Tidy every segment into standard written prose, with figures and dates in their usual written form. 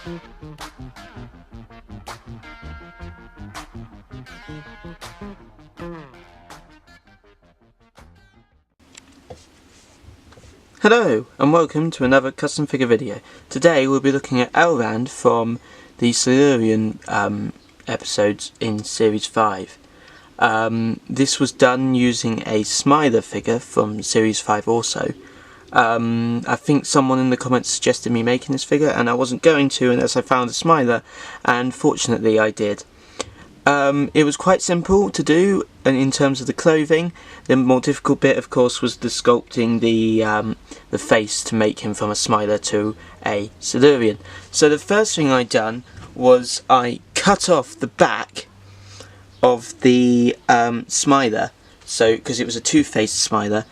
Hello and welcome to another custom figure video. Today we'll be looking at Eldane from the Silurian episodes in Series 5. This was done using a Smiler figure from Series 5 also. I think someone in the comments suggested me making this figure and I wasn't going to unless I found a Smiler, and fortunately I did. It was quite simple to do in terms of the clothing. The more difficult bit, of course, was the sculpting the face to make him from a Smiler to a Silurian. So the first thing I done was I cut off the back of the Smiler, so because it was a two-faced Smiler.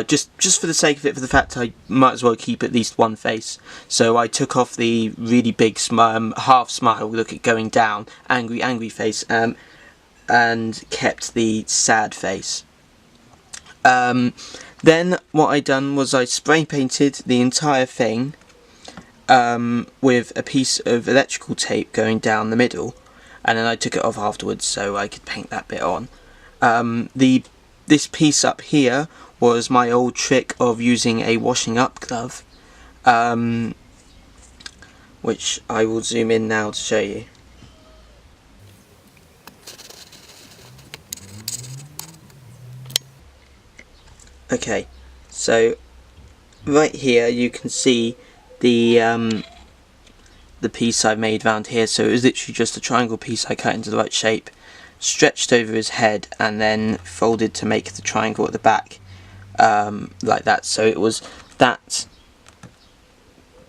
Just for the sake of it, for the fact I might as well keep at least one face. So I took off the really big half smile, look at going down, angry face, and kept the sad face. Then what I done was I spray painted the entire thing with a piece of electrical tape going down the middle, and then I took it off afterwards so I could paint that bit on. This piece up here was my old trick of using a washing up glove, which I will zoom in now to show you. Okay, so right here you can see the piece I made around here. So it was literally just a triangle piece I cut into the right shape, stretched over his head, and then folded to make the triangle at the back. Like that, so it was that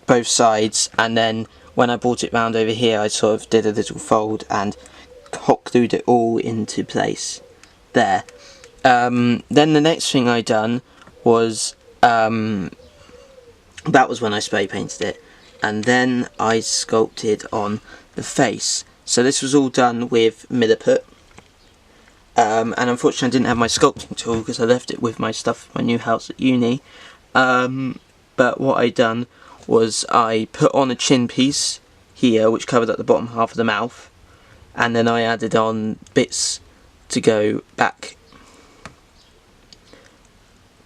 both sides, and then when I brought it round over here I sort of did a little fold and hot glued it all into place there. Then the next thing I done was that was when I spray painted it, and then I sculpted on the face. So this was all done with milliput. And unfortunately I didn't have my sculpting tool because I left it with my stuff at my new house at uni. But what I done was I put on a chin piece here which covered up the bottom half of the mouth, and then I added on bits to go back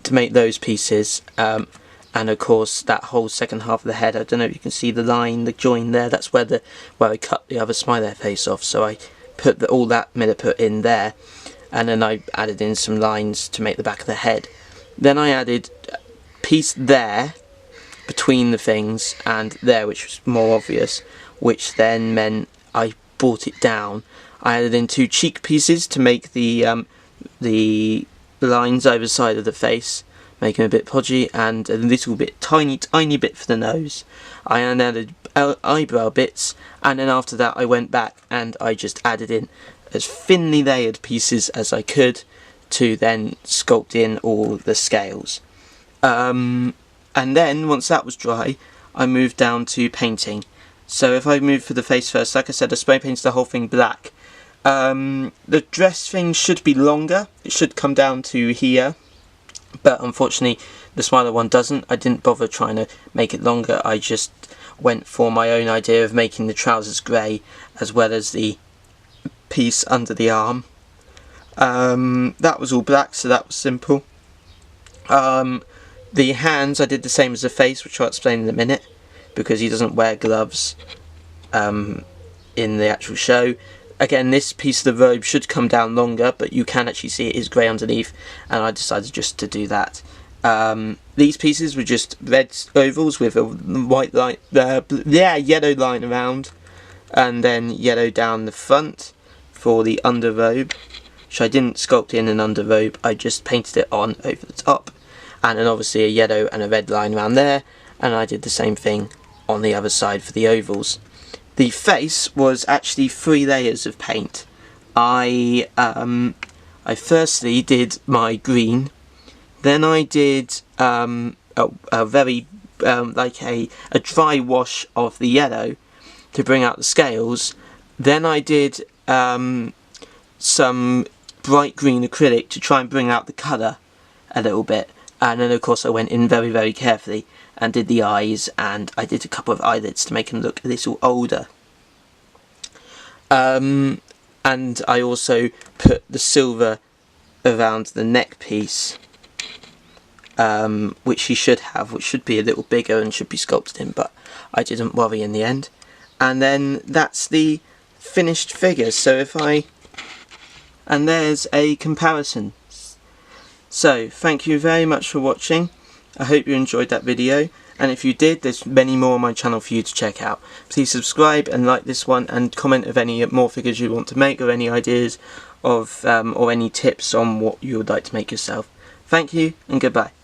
to make those pieces, and of course that whole second half of the head, I don't know if you can see the line, the join there, that's where I cut the other Smiler face off, so I put all that milliput in there, and then I added in some lines to make the back of the head. Then I added a piece there between the things and there, which was more obvious, which then meant I brought it down. I added in two cheek pieces to make the lines either side of the face, make them a bit podgy, and a little bit tiny bit for the nose. I added eyebrow bits, and then after that I went back and I just added in as thinly layered pieces as I could to then sculpt in all the scales. And then once that was dry I moved down to painting. So if I move for the face first, like I said, I spray painted the whole thing black. The dress thing should be longer, it should come down to here, but unfortunately the Smiler one doesn't. I didn't bother trying to make it longer, I just went for my own idea of making the trousers grey as well as the piece under the arm. That was all black, so that was simple. The hands I did the same as the face, which I'll explain in a minute, because he doesn't wear gloves in the actual show. Again, this piece of the robe should come down longer, but you can actually see it is grey underneath, and I decided just to do that. These pieces were just red ovals with a white line, yellow line around, and then yellow down the front for the underrobe, which I didn't sculpt in an underrobe, I just painted it on over the top, and then obviously a yellow and a red line around there, and I did the same thing on the other side for the ovals. The face was actually 3 layers of paint. I firstly did my green, then I did a very like a dry wash of the yellow to bring out the scales. Then I did some bright green acrylic to try and bring out the colour a little bit. And then of course I went in very, very carefully and did the eyes, and I did a couple of eyelids to make him look a little older. And I also put the silver around the neck piece, which he should have, which should be a little bigger and should be sculpted in, but I didn't worry in the end. And then that's the finished figure. So and there's a comparison. So thank you very much for watching. I hope you enjoyed that video, and if you did, there's many more on my channel for you to check out. Please subscribe and like this one, and comment of any more figures you want to make, or any ideas of or any tips on what you would like to make yourself. Thank you and goodbye.